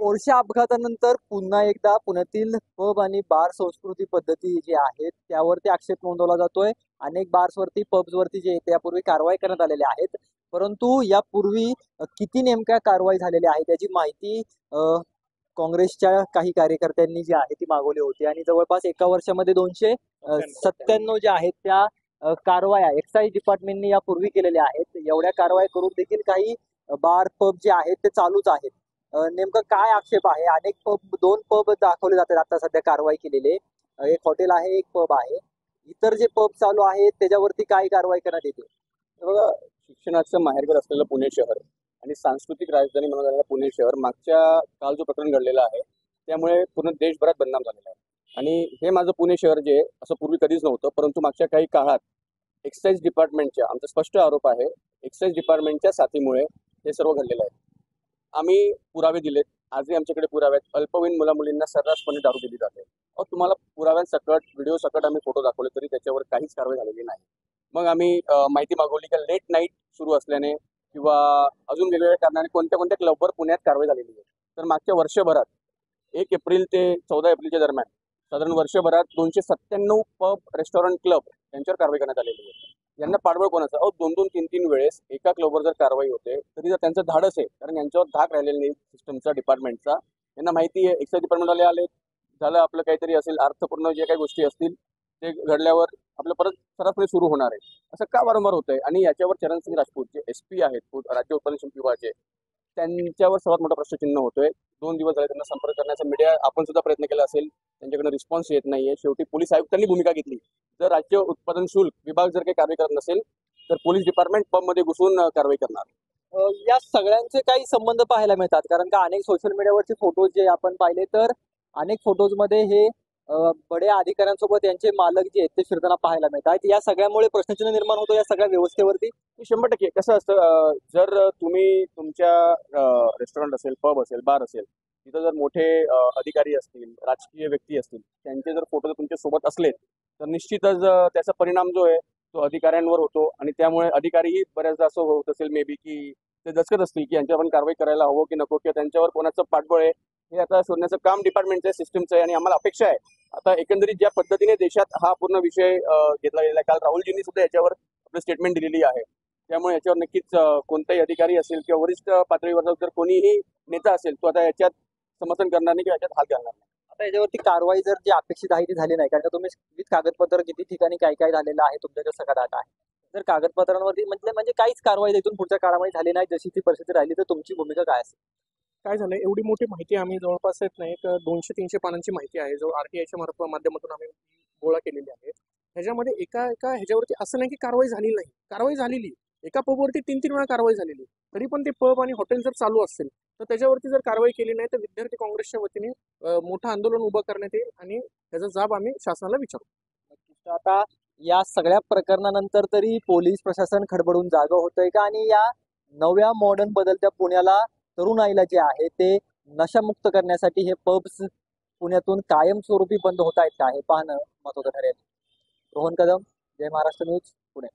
ओरच्या अपघातानंतर पुन्हा एकदा पुण्यातील पब आणि बार संस्कृती पद्धती जी आहेत त्यावरती आक्षेप नोंदवला जातोय. अनेक बार्सवरती पब्सवरती जे यापूर्वी कारवाई करण्यात आलेल्या आहेत. परंतु यापूर्वी किती नेमक्या कारवाई झालेल्या आहेत याची माहिती काँग्रेसच्या काही कार्यकर्त्यांनी जी आहे ती मागवली होती आणि जवळपास एका वर्षामध्ये 297 जे आहेत त्या कारवाया एक्साईज डिपार्टमेंटने यापूर्वी केलेल्या आहेत. एवढ्या कारवाया करून देखील काही बार पब जे आहेत ते चालूच आहेत. नेमकं काय आक्षेप आहे? अनेक पब, 2 पब दाखवले जातात आता सध्या कारवाई केलेले. एक हॉटेल आहे, एक पब आहे. इतर जे पब चालू आहेत त्याच्यावरती काय कारवाई करण्यात येते? बघा, शिक्षणाचं माहेरघर असलेलं पुणे शहर आणि सांस्कृतिक राजधानी म्हणून झालेलं पुणे शहर मागच्या काल जो प्रकरण घडलेलं आहे त्यामुळे पूर्ण देशभरात बदनाम झालेलं आहे. आणि हे माझं पुणे शहर जे असं पूर्वी कधीच नव्हतं, परंतु मागच्या काही काळात एक्साईज डिपार्टमेंटच्या, आमचा स्पष्ट आरोप आहे, एक्साईज डिपार्टमेंटच्या साथीमुळे हे सर्व घडलेलं आहे. आम्ही पुरावे दिलेत, आजही आमच्याकडे पुरावे आहेत. अल्पवयीन मुलामुलींना सर्रासपणे दारू दिली जाते. तुम्हाला पुराव्यांसकट, व्हिडिओ सकट आम्ही फोटो दाखवले तरी त्याच्यावर काहीच कारवाई झालेली नाही. मग आम्ही माहिती मागवली की लेट नाईट सुरू असल्याने किंवा अजून वेगवेगळ्या कारणाने कोणत्या कोणत्या क्लबवर पुण्यात कारवाई झालेली आहे. तर मागच्या वर्षभरात 1 एप्रिल ते 14 एप्रिलच्या दरम्यान साधारण वर्षभरात 297 पब, रेस्टॉरंट, क्लब यांच्यावर कारवाई करण्यात आलेली आहे. यांना पाठबळ कोणाचं? 2-2, 3-3 वेळेस एका क्लबवर जर कारवाई होते तरी जर त्यांचं धाडस आहे, कारण यांच्यावर धाक राहिलेला नाही सिस्टमचा, डिपार्टमेंटचा. यांना माहिती आहे एक्साईज डिपार्टमेंटवाले आले, झालं आपलं काहीतरी असेल अर्थपूर्ण जे काही गोष्टी असतील ते घडल्यावर आपलं परत सर्रासपणे सुरू होणार आहे. असं का वारंवार होतंय? आणि याच्यावर चरणसिंग राजपूत जे SP आहेत राज्य उत्पादन शुल्क विभागाचे, त्यांच्यावर सर्वात मोठा प्रश्नचिन्ह होतोय. 2 दिवस झाले त्यांना संपर्क करण्याचा, मीडिया आपण सुद्धा प्रयत्न केला असेल, त्यांच्याकडे रिस्पॉन्स येत नाहीये. शेवटी पोलीस आयुक्तांनी भूमिका घेतली. जर राज्य उत्पादन शुल्क विभाग जर काही कारवाई करत नसेल तर पोलीस डिपार्टमेंट पबमध्ये घुसून कारवाई करणार. या सगळ्यांचे काही संबंध पाहायला मिळतात, कारण का अनेक सोशल मीडियावरचे फोटोज जे आपण पाहिले तर अनेक फोटोजमध्ये हे बड्या अधिकाऱ्यांसोबत यांचे मालक जे आहेत ते फिरताना पाहायला मिळतात. या सगळ्यामुळे प्रश्नचिन्ह निर्माण होतो या सगळ्या व्यवस्थेवरती. 100% कसं असतं, जर तुम्ही तुमच्या रेस्टॉरंट असेल, पब असेल, बार असेल, तिथं जर मोठे अधिकारी असतील, राजकीय व्यक्ती असतील, त्यांचे जर फोटो तुमच्या सोबत असले तर निश्चितच त्याचा परिणाम जो आहे तो अधिकाऱ्यांवर होतो. आणि त्यामुळे अधिकारीही बऱ्याचदा असं होत असेल मे बी की ते दचकत असतील की यांच्यावर आपण कारवाई करायला हवं की नको, किंवा त्यांच्यावर कोणाचं पाठबळ आहे हे आता शोधण्याचं काम डिपार्टमेंटचं, सिस्टमचं आहे. आणि आम्हाला अपेक्षा आहे आता एकंदरीत ज्या पद्धतीने देशात हा पूर्ण विषय घेतला गेलेला आहे, काल राहुलजींनी सुद्धा याच्यावर आपलं स्टेटमेंट दिलेली आहे. त्यामुळे याच्यावर नक्कीच कोणताही अधिकारी असेल किंवा वरिष्ठ पातळीवर जर कोणीही नेता असेल तो आता याच्यात समर्थन करणार नाही किंवा याच्यात हात घालणार नाही. आता याच्यावरती कारवाई जर जी अपेक्षित आहे ती झाली नाही, कारण का तुम्ही विविध कागदपत्र किती ठिकाणी काय काय झालेलं आहे तुमच्याकडे सगळा डाटा आहे. जर कागदपत्रांवरती म्हणजे काहीच कारवाई इथून पुढच्या काळामध्ये झाली नाही, जशी ती परिस्थिती राहिली तर तुमची भूमिका काय असेल? काय झालं, एवढी मोठी माहिती आम्ही जवळपास येत नाही, तर 200-300 पानांची माहिती आहे जो RTIच्या माध्यमातून आम्ही गोळा केलेली आहे. ह्याच्यामध्ये एका एका ह्याच्यावरती असं नाही की कारवाई झाली नाही, कारवाई झालेली. एका पबवरती 3-3 वेळा कारवाई झालेली. तरी पण ते पब आणि हॉटेल जर चालू असेल तर त्याच्यावरती जर कारवाई केली नाही तर विद्यार्थी काँग्रेसच्या वतीने मोठं आंदोलन उभं करण्यात येईल आणि त्याचा जाब आम्ही शासनाला विचारू. तर आता या सगळ्या प्रकरणानंतर तरी पोलीस प्रशासन खडबडून जागं होतंय का? आणि या नव्या मॉडर्न बदलत्या पुण्याला, तरुणाईला जे आहे ते नशामुक्त करण्यासाठी हे पब्स पुण्यातून कायमस्वरूपी बंद होत आहेत का हे पाहणं महत्त्वाचं ठरेल. रोहन कदम, जय महाराष्ट्र न्यूज, पुणे.